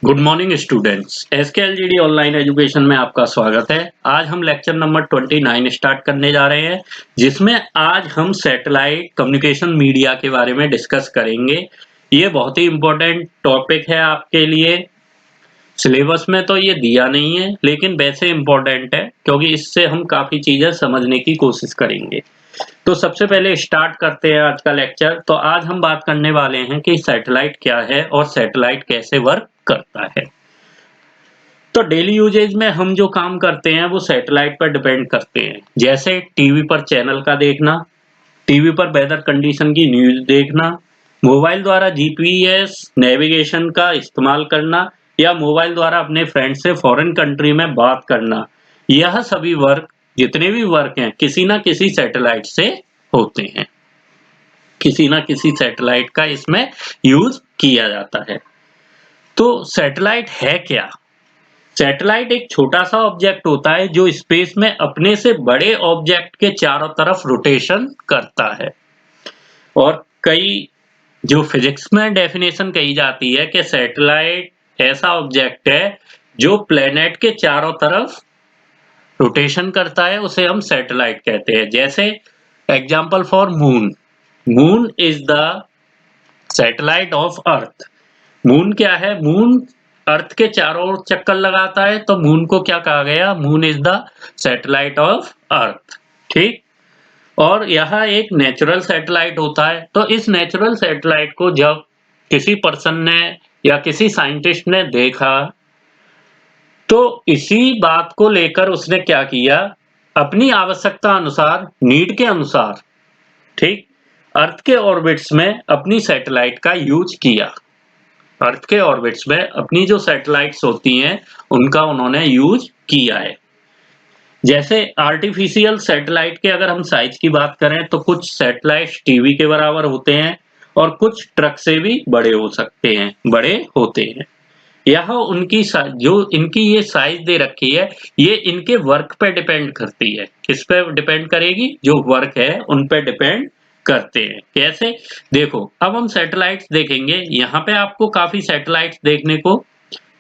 Good morning students. SKLGD online education में आपका स्वागत है। आज हम लेक्चर नंबर 29 स्टार्ट करने जा रहे हैं, जिसमें आज हम सैटेलाइट कम्युनिकेशन मीडिया के बारे में डिस्कस करेंगे। ये बहुत ही इम्पोर्टेंट टॉपिक है आपके लिए। सिलेबस में तो ये दिया नहीं है, लेकिन वैसे इम्पोर्टेंट है क्योंकि इससे हम काफ़ी चीज़ें समझने की कोशिश करेंगे। तो सबसे पहले स्टार्ट करते हैं आज का लेक्चर। तो आज हम बात करने वाले हैं कि सैटेलाइट क्या है और सैटेलाइट कैसे वर्क करता है। तो डेली यूजेज में हम जो काम करते हैं वो सैटेलाइट पर डिपेंड करते हैं। जैसे टीवी पर चैनल का देखना, टीवी पर वेदर कंडीशन की न्यूज देखना, मोबाइल द्वारा जीपीएस नेविगेशन का इस्तेमाल करना, या मोबाइल द्वारा अपने फ्रेंड से फॉरेन कंट्री में बात करना। यह सभी वर्क, जितने भी वर्क हैं, किसी ना किसी सैटेलाइट से होते हैं। किसी ना किसी सैटेलाइट का इसमें यूज किया जाता है। तो सैटेलाइट है क्या? सैटेलाइट एक छोटा सा ऑब्जेक्ट होता है जो स्पेस में अपने से बड़े ऑब्जेक्ट के चारों तरफ रोटेशन करता है। और कई जो फिजिक्स में डेफिनेशन कही जाती है कि सैटेलाइट ऐसा ऑब्जेक्ट है जो प्लेनेट के चारों तरफ रोटेशन करता है, उसे हम सैटेलाइट कहते हैं। जैसे example for moon, moon is the satellite of earth. Moon क्या है? मून अर्थ के चारों ओर चक्कर लगाता है, तो मून को क्या कहा गया? Moon is the satellite of earth. ठीक। और यह एक नेचुरल सैटेलाइट होता है। तो इस नेचुरल सैटेलाइट को जब किसी पर्सन ने या किसी साइंटिस्ट ने देखा, तो इसी बात को लेकर उसने क्या किया, अपनी आवश्यकता अनुसार, नीड के अनुसार, ठीक, अर्थ के ऑर्बिट्स में अपनी सैटेलाइट का यूज किया। अर्थ के ऑर्बिट्स में अपनी जो सैटेलाइट्स होती हैं उनका उन्होंने यूज किया है। जैसे आर्टिफिशियल सैटेलाइट के अगर हम साइज की बात करें तो कुछ सैटेलाइट्स टीवी के बराबर होते हैं और कुछ ट्रक से भी बड़े हो सकते हैं, बड़े होते हैं। यह उनकी जो इनकी ये साइज दे रखी है, ये इनके वर्क पे डिपेंड करती है। किस पे डिपेंड करेगी? जो वर्क है उन पे डिपेंड करते हैं। कैसे? देखो, अब हम सैटेलाइट्स देखेंगे। यहाँ पे आपको काफी सैटेलाइट्स देखने को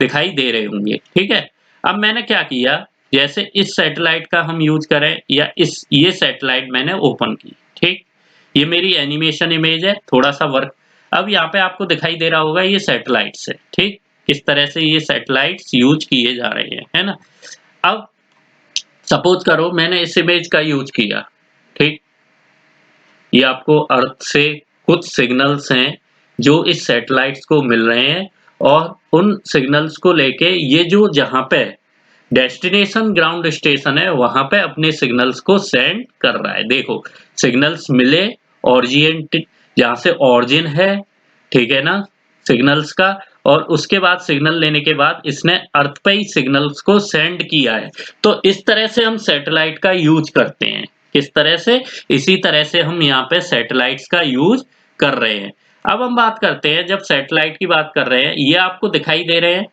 दिखाई दे रहे होंगे, ठीक है। अब मैंने क्या किया, जैसे इस सैटेलाइट का हम यूज करें, या ये सैटेलाइट मैंने ओपन की, ठीक। ये मेरी एनिमेशन इमेज है, थोड़ा सा वर्क। अब यहाँ पे आपको दिखाई दे रहा होगा ये सैटेलाइट्स है, ठीक। किस तरह से ये सैटेलाइट्स यूज किए जा रहे हैं, है ना। अब सपोज करो मैंने इस इमेज का यूज किया, ठीक। ये आपको अर्थ से कुछ सिग्नल्स हैं जो इस सैटेलाइट्स को मिल रहे हैं, और उन सिग्नल्स को लेके ये जो जहाँ पे डेस्टिनेशन ग्राउंड स्टेशन है वहां पे अपने सिग्नल्स को सेंड कर रहा है। देखो, सिग्नल्स मिले, ऑरिजिन जहाँ से ऑरिजिन है, ठीक है ना, सिग्नल्स का। और उसके बाद सिग्नल लेने के बाद इसने अर्थ पे ही सिग्नल्स को सेंड किया है। तो इस तरह से हम सैटेलाइट का यूज करते हैं। किस तरह से? इसी तरह से हम यहाँ पे सैटेलाइट्स का यूज कर रहे हैं। अब हम बात करते हैं, जब सैटेलाइट की बात कर रहे हैं, ये आपको दिखाई दे रहे हैं,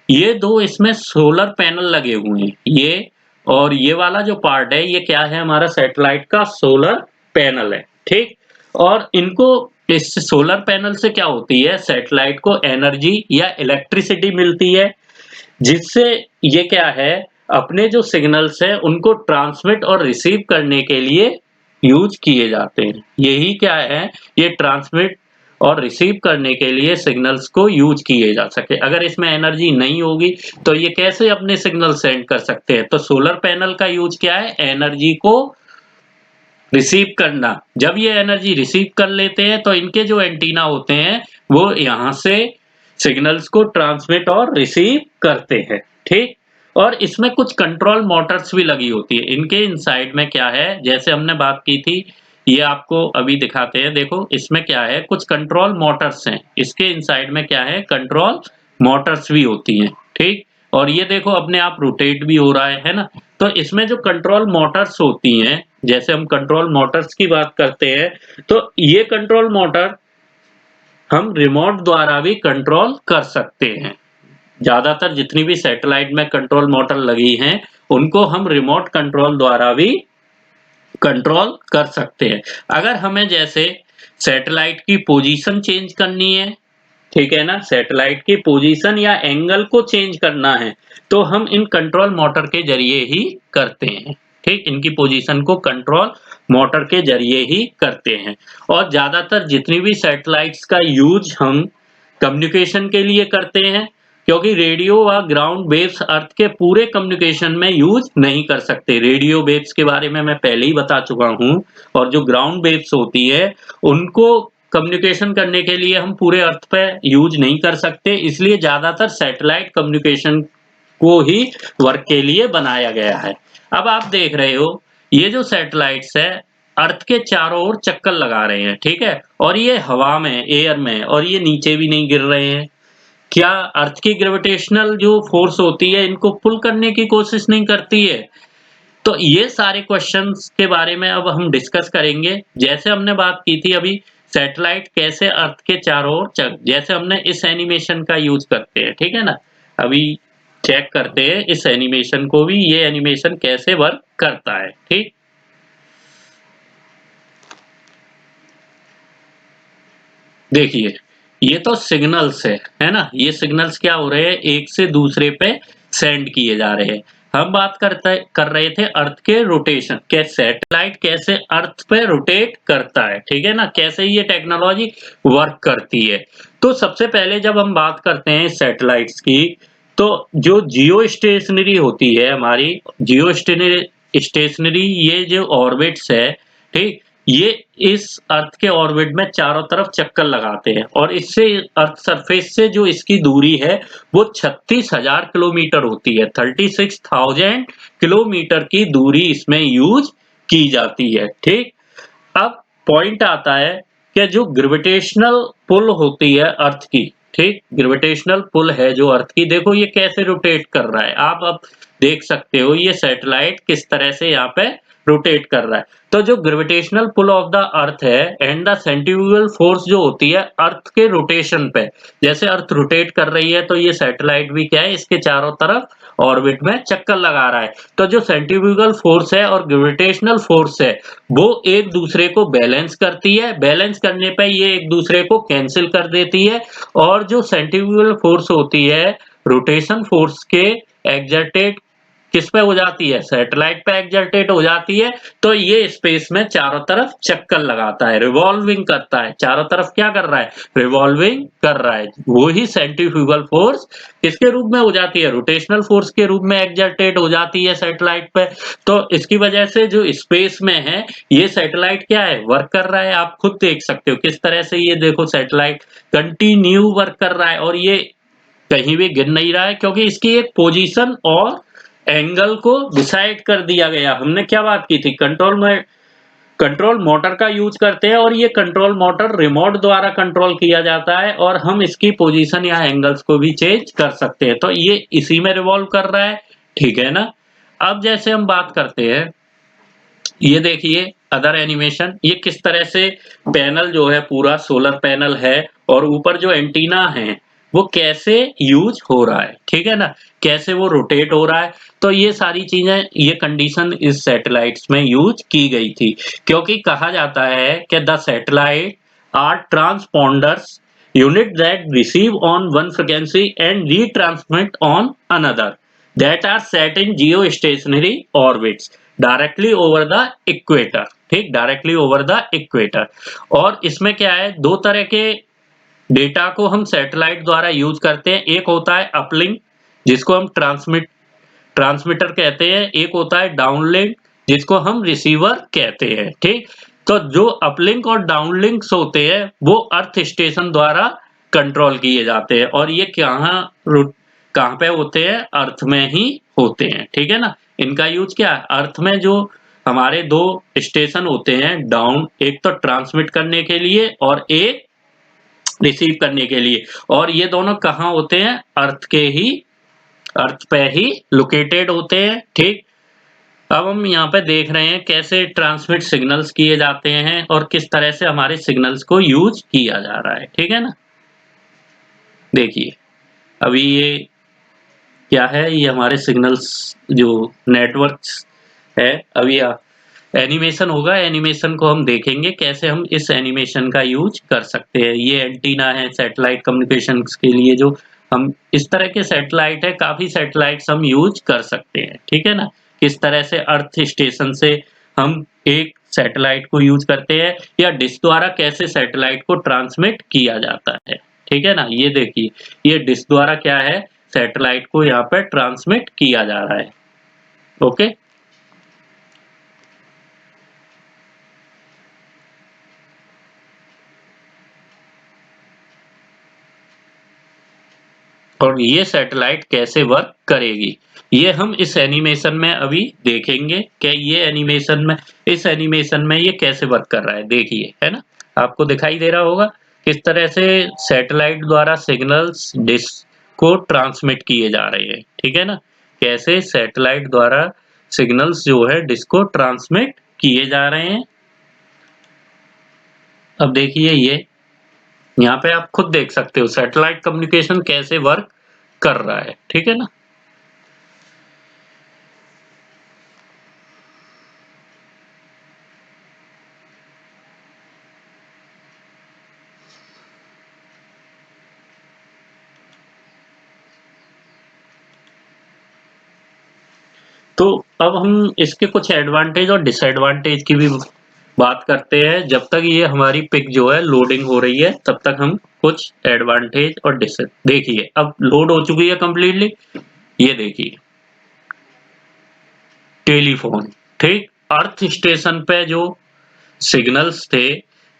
ये दो इसमें सोलर पैनल लगे हुए हैं। ये और ये वाला जो पार्ट है, ये क्या है? हमारा सैटेलाइट का सोलर पैनल है, ठीक। और इनको, इस सोलर पैनल से क्या होती है, सैटेलाइट को एनर्जी या इलेक्ट्रिसिटी मिलती है, जिससे ये क्या है, अपने जो सिग्नल्स है उनको ट्रांसमिट और रिसीव करने के लिए यूज किए जाते हैं। यही क्या है, ये ट्रांसमिट और रिसीव करने के लिए सिग्नल्स को यूज किए जा सके। अगर इसमें एनर्जी नहीं होगी तो ये कैसे अपने सिग्नल सेंड कर सकते हैं? तो सोलर पैनल का यूज क्या है, एनर्जी को रिसीव करना। जब ये एनर्जी रिसीव कर लेते हैं तो इनके जो एंटीना होते हैं वो यहाँ से सिग्नल्स को ट्रांसमिट और रिसीव करते हैं, ठीक। और इसमें कुछ कंट्रोल मोटर्स भी लगी होती है। इनके इनसाइड में क्या है, जैसे हमने बात की थी, ये आपको अभी दिखाते हैं। देखो, इसमें क्या है, कुछ कंट्रोल मोटर्स हैं। इसके इनसाइड में क्या है, कंट्रोल मोटर्स भी होती हैं, ठीक। और ये देखो अपने आप रोटेट भी हो रहा है ना। तो इसमें जो कंट्रोल मोटर्स होती हैं, जैसे हम कंट्रोल मोटर्स की बात करते हैं, तो ये कंट्रोल मोटर हम रिमोट द्वारा भी कंट्रोल कर सकते हैं। ज्यादातर जितनी भी सैटेलाइट में कंट्रोल मोटर लगी हैं, उनको हम रिमोट कंट्रोल द्वारा भी कंट्रोल कर सकते हैं। अगर हमें जैसे सैटेलाइट की पोजीशन चेंज करनी है, ठीक है ना, सैटेलाइट की पोजीशन या एंगल को चेंज करना है तो हम इन कंट्रोल मोटर के जरिए ही करते हैं। ठीक, इनकी पोजीशन को कंट्रोल मोटर के जरिए ही करते हैं। और ज्यादातर जितनी भी सैटेलाइट्स का यूज हम कम्युनिकेशन के लिए करते हैं, क्योंकि रेडियो व ग्राउंड वेव्स अर्थ के पूरे कम्युनिकेशन में यूज नहीं कर सकते। रेडियो वेव्स के बारे में मैं पहले ही बता चुका हूं, और जो ग्राउंड वेव्स होती है उनको कम्युनिकेशन करने के लिए हम पूरे अर्थ पे यूज नहीं कर सकते, इसलिए ज्यादातर सैटेलाइट कम्युनिकेशन को ही वर्क के लिए बनाया गया है। अब आप देख रहे हो ये जो सैटेलाइट्स है अर्थ के चारों ओर चक्कर लगा रहे हैं, ठीक है, और ये हवा में, एयर में, और ये नीचे भी नहीं गिर रहे हैं। क्या अर्थ की ग्रेविटेशनल जो फोर्स होती है इनको पुल करने की कोशिश नहीं करती है? तो ये सारे क्वेश्चंस के बारे में अब हम डिस्कस करेंगे। जैसे हमने बात की थी अभी, सैटेलाइट कैसे अर्थ के चारों ओर जैसे हमने इस एनिमेशन का यूज करते हैं, ठीक है ना। अभी चेक करते हैं इस एनिमेशन को भी, ये एनिमेशन कैसे वर्क करता है। ठीक, देखिए ये तो सिग्नल्स है ना, ये सिग्नल्स क्या हो रहे हैं, एक से दूसरे पे सेंड किए जा रहे हैं। हम बात कर रहे थे अर्थ के रोटेशन के, सैटेलाइट कैसे अर्थ पे रोटेट करता है, ठीक है ना, कैसे ये टेक्नोलॉजी वर्क करती है। तो सबसे पहले जब हम बात करते हैं सैटेलाइट्स की, तो जो जियो स्टेशनरी होती है हमारी, जियो स्टेशनरी ये जो ऑर्बिट्स है, ठीक, ये इस अर्थ के ऑर्बिट में चारों तरफ चक्कर लगाते हैं, और इससे अर्थ सरफेस से जो इसकी दूरी है वो 36,000 किलोमीटर होती है। 36,000 किलोमीटर की दूरी इसमें यूज की जाती है। ठीक, अब पॉइंट आता है कि जो ग्रेविटेशनल पुल होती है अर्थ की, ठीक, ग्रेविटेशनल पुल है जो अर्थ की, देखो ये कैसे रोटेट कर रहा है। आप अब देख सकते हो ये सैटेलाइट किस तरह से यहाँ पे रोटेट कर रहा है। तो जो gravitational pull of the earth है एंड द सेंट्रीफ्यूगल फोर्स जो होती है अर्थ के रोटेशन पे, जैसे अर्थ रोटेट कर रही है तो ये सैटेलाइट भी क्या है, इसके चारों तरफ ऑर्बिट में चक्कर लगा रहा है। तो जो सेंट्रीफ्यूगल फोर्स है और ग्रेविटेशनल फोर्स है वो एक दूसरे को बैलेंस करती है, बैलेंस करने पे ये एक दूसरे को कैंसिल कर देती है, और जो सेंट्रीफ्यूगल फोर्स होती है रोटेशन फोर्स के एग्जर्टेड किस पे हो जाती है, सैटेलाइट पे एग्जर्टेड हो जाती है। तो ये स्पेस में चारों तरफ चक्कर लगाता है, रिवॉल्विंग करता है, चारों तरफ क्या कर रहा है, रिवॉल्विंग कर रहा है। वो ही सेंट्रीफ्यूगल फोर्स किसके रूप में हो जाती है, रोटेशनल फोर्स के रूप में एग्जर्टेड हो जाती है सैटेलाइट पे। तो इसकी वजह से जो स्पेस में है ये सैटेलाइट क्या है, वर्क कर रहा है। आप खुद देख सकते हो किस तरह से, ये देखो सैटेलाइट कंटिन्यू वर्क कर रहा है, और ये कहीं भी गिर नहीं रहा है, क्योंकि इसकी एक पोजीशन और एंगल को डिसाइड कर दिया गया। हमने क्या बात की थी, कंट्रोल में कंट्रोल मोटर का यूज करते हैं, और ये कंट्रोल मोटर रिमोट द्वारा कंट्रोल किया जाता है, और हम इसकी पोजीशन या एंगल्स को भी चेंज कर सकते हैं। तो ये इसी में रिवॉल्व कर रहा है, ठीक है ना। अब जैसे हम बात करते हैं, ये देखिए अदर एनिमेशन, ये किस तरह से पैनल जो है पूरा सोलर पैनल है, और ऊपर जो एंटीना है वो कैसे यूज हो रहा है, ठीक है ना, कैसे वो रोटेट हो रहा है। तो ये सारी चीजें, ये कंडीशन इस सैटेलाइट्स में यूज की गई थी, क्योंकि कहा जाता है कि the satellite are transponders unit that receive on one frequency and retransmit on another that are set in geostationary orbits directly over the equator। ठीक, डायरेक्टली ओवर द इक्वेटर। और इसमें क्या है, दो तरह के डेटा को हम सैटेलाइट द्वारा यूज करते हैं। एक होता है अपलिंक जिसको हम ट्रांसमीटर कहते हैं, एक होता है डाउनलिंक जिसको हम रिसीवर कहते हैं। ठीक, तो जो अपलिंक और डाउनलिंक्स होते हैं वो अर्थ स्टेशन द्वारा कंट्रोल किए जाते हैं, और ये कहाँ पे होते हैं, अर्थ में ही होते हैं, ठीक है ना। इनका यूज क्या है, अर्थ में जो हमारे दो स्टेशन होते हैं डाउन, एक तो ट्रांसमिट करने के लिए और एक रिसीव करने के लिए, और ये दोनों कहाँ होते हैं, अर्थ पे ही लोकेटेड होते हैं। ठीक, अब हम यहाँ पे देख रहे हैं कैसे ट्रांसमिट सिग्नल्स किए जाते हैं और किस तरह से हमारे सिग्नल्स को यूज किया जा रहा है, ठीक है ना। देखिए अभी ये क्या है, ये हमारे सिग्नल्स जो नेटवर्क्स है। अभी एनिमेशन होगा, एनिमेशन को हम देखेंगे कैसे हम इस एनिमेशन का यूज कर सकते हैं। ये एंटीना है सैटेलाइट कम्युनिकेशंस के लिए, जो हम इस तरह के सैटेलाइट है, काफ़ी सैटेलाइट्स हम यूज कर सकते हैं, ठीक है ना? किस तरह से अर्थ स्टेशन से हम एक सैटेलाइट को यूज करते हैं, या डिश द्वारा कैसे सैटेलाइट को ट्रांसमिट किया जाता है, ठीक है ना? ये देखिए, ये डिश द्वारा क्या है, सैटेलाइट को यहाँ पे ट्रांसमिट किया जा रहा है। ओके, और ये सैटेलाइट कैसे वर्क करेगी, ये हम इस एनिमेशन में अभी देखेंगे कि ये एनिमेशन में, इस एनिमेशन में ये कैसे वर्क कर रहा है। देखिए, है ना? आपको दिखाई दे रहा होगा किस तरह से सैटेलाइट द्वारा सिग्नल्स डिश को ट्रांसमिट किए जा रहे हैं, ठीक है ना? कैसे सैटेलाइट द्वारा सिग्नल्स जो है डिश को ट्रांसमिट किए जा रहे हैं। अब देखिए, ये यहाँ पे आप खुद देख सकते हो सैटेलाइट कम्युनिकेशन कैसे वर्क कर रहा है, ठीक है ना? तो अब हम इसके कुछ एडवांटेज और डिसएडवांटेज की भी बात करते हैं। जब तक ये हमारी पिक जो है लोडिंग हो रही है, तब तक हम कुछ एडवांटेज और डिस, देखिए अब लोड हो चुकी है कंप्लीटली। ये देखिए, टेलीफोन, ठीक, अर्थ स्टेशन पे जो सिग्नल्स थे,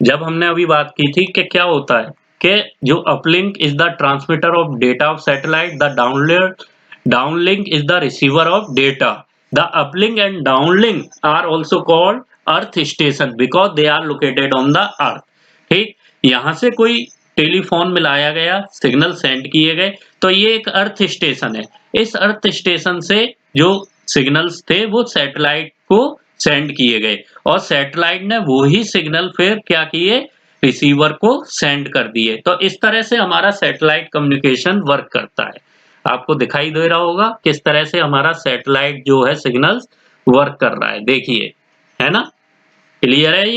जब हमने अभी बात की थी कि क्या होता है कि जो uplink is the transmitter of data of satellite, the downlink is the receiver of data. The uplink and downlink are also called earth station because they are located on the earth. ठीक, यहाँ से कोई telephone मिलाया गया, signal send किए गए, तो ये एक अर्थ स्टेशन है। इस अर्थ स्टेशन से जो सिग्नल्स थे वो सैटेलाइट को सेंड किए गए, और सैटेलाइट ने वो ही सिग्नल फिर क्या किए, रिसीवर को सेंड कर दिए। तो इस तरह से हमारा सैटेलाइट कम्युनिकेशन वर्क करता है। आपको दिखाई दे रहा होगा किस तरह से हमारा सैटेलाइट जो है सिग्नल्स वर्क कर रहा है, देखिए, है ना? क्लियर है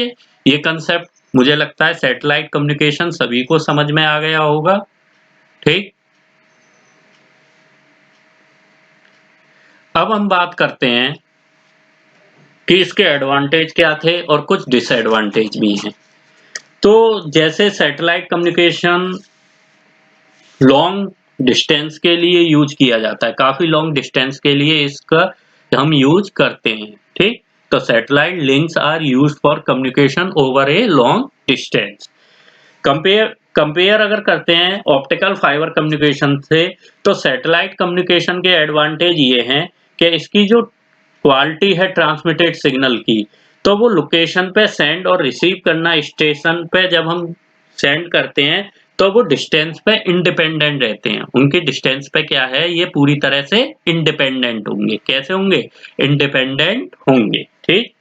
ये कंसेप्ट? मुझे लगता है सैटेलाइट कम्युनिकेशन सभी को समझ में आ गया होगा, ठीक। अब हम बात करते हैं कि इसके एडवांटेज क्या थे और कुछ डिसएडवांटेज भी हैं। तो जैसे सैटेलाइट कम्युनिकेशन लॉन्ग डिस्टेंस के लिए यूज किया जाता है, काफी लॉन्ग डिस्टेंस के लिए इसका हम यूज करते हैं, ठीक। तो satellite links are use for communication over a long distance. Compare अगर करते हैं ऑप्टिकल फाइबर कम्युनिकेशन से, तो सैटेलाइट कम्युनिकेशन के एडवांटेज ये हैं कि इसकी जो क्वालिटी है ट्रांसमिटेड सिग्नल की, तो वो लोकेशन पे सेंड और रिसीव करना, स्टेशन पे जब हम सेंड करते हैं तो वो डिस्टेंस पे इंडिपेंडेंट रहते हैं। उनकी डिस्टेंस पे क्या है, ये पूरी तरह से इंडिपेंडेंट होंगे। कैसे होंगे? इंडिपेंडेंट होंगे, ठीक।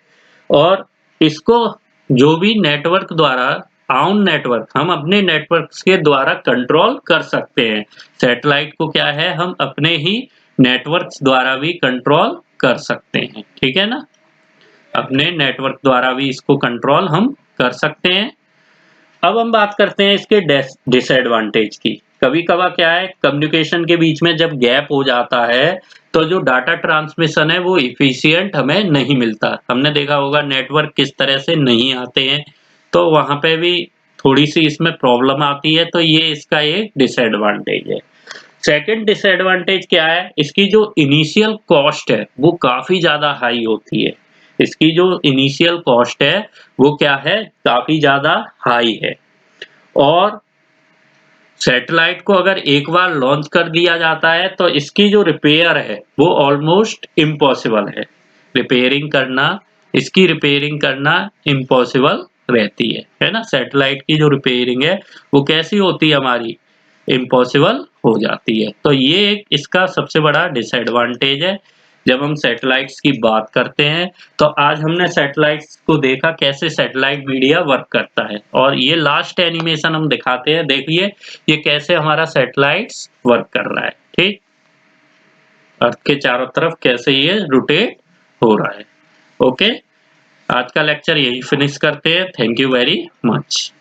और इसको जो भी नेटवर्क द्वारा, आउन नेटवर्क, हम अपने नेटवर्क के द्वारा कंट्रोल कर सकते हैं। सैटेलाइट को क्या है, हम अपने ही नेटवर्क्स द्वारा भी कंट्रोल कर सकते हैं, ठीक है ना? अपने नेटवर्क द्वारा भी इसको कंट्रोल हम कर सकते हैं। अब हम बात करते हैं इसके डिसएडवांटेज की। कभी कभार क्या है, कम्युनिकेशन के बीच में जब गैप हो जाता है, तो जो डाटा ट्रांसमिशन है वो इफिशिएंट हमें नहीं मिलता। हमने देखा होगा नेटवर्क किस तरह से नहीं आते हैं, तो वहां पे भी थोड़ी सी इसमें प्रॉब्लम आती है। तो ये इसका एक डिसएडवांटेज है। सेकंड डिसएडवांटेज क्या है, इसकी जो इनिशियल कॉस्ट है वो काफी ज्यादा हाई होती है। इसकी जो इनिशियल कॉस्ट है वो क्या है, काफी ज्यादा हाई है। और सैटेलाइट को अगर एक बार लॉन्च कर दिया जाता है तो इसकी जो रिपेयर है वो ऑलमोस्ट इम्पॉसिबल है। रिपेयरिंग करना, इसकी रिपेयरिंग करना इम्पॉसिबल रहती है ना? सैटेलाइट की जो रिपेयरिंग है वो कैसी होती है हमारी, इम्पॉसिबल हो जाती है। तो ये एक इसका सबसे बड़ा डिसएडवांटेज है जब हम सैटेलाइट्स की बात करते हैं। तो आज हमने सैटेलाइट्स को देखा कैसे सैटेलाइट मीडिया वर्क करता है, और ये लास्ट एनिमेशन हम दिखाते हैं। देखिए ये कैसे हमारा सैटेलाइट्स वर्क कर रहा है, ठीक। अर्थ के चारों तरफ कैसे ये रोटेट हो रहा है। ओके, आज का लेक्चर यही फिनिश करते हैं। Thank you very much.